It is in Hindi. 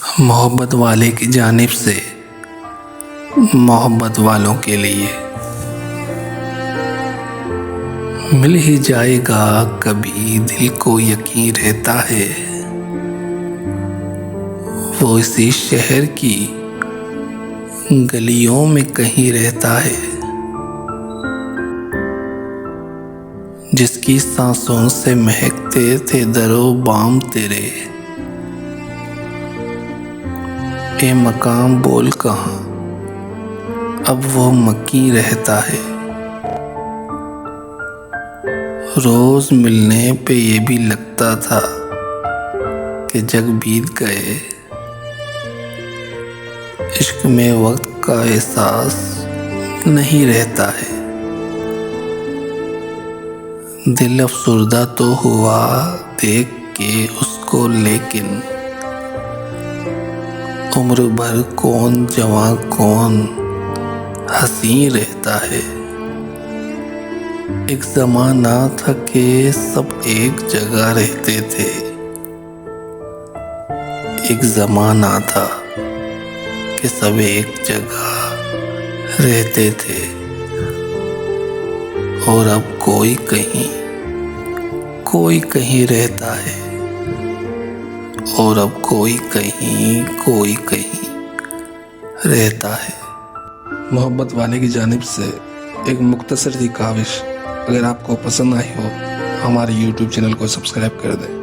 मोहब्बत वाले की जानिब से मोहब्बत वालों के लिए। मिल ही जाएगा कभी, दिल को यकीन रहता है। वो इसी शहर की गलियों में कहीं रहता है, जिसकी सांसों से महकते थे दरो बाम तेरे। ए मकाम बोल कहाँ, अब वो मक्की रहता है। रोज मिलने पे ये भी लगता था कि जग बीत गए। इश्क में वक्त का एहसास नहीं रहता है। दिल अफसुर्दा तो हुआ देख के उसको, लेकिन उम्र भर कौन जवां कौन हंसी रहता है। एक ज़माना था कि सब एक जगह रहते थे। एक ज़माना था कि सब एक जगह रहते थे। और अब कोई कहीं रहता है। और अब कोई कहीं रहता है। मोहब्बत वाले की जानिब से एक मुख्तसर सी काविश। अगर आपको पसंद आई हो, हमारे YouTube चैनल को सब्सक्राइब कर दें।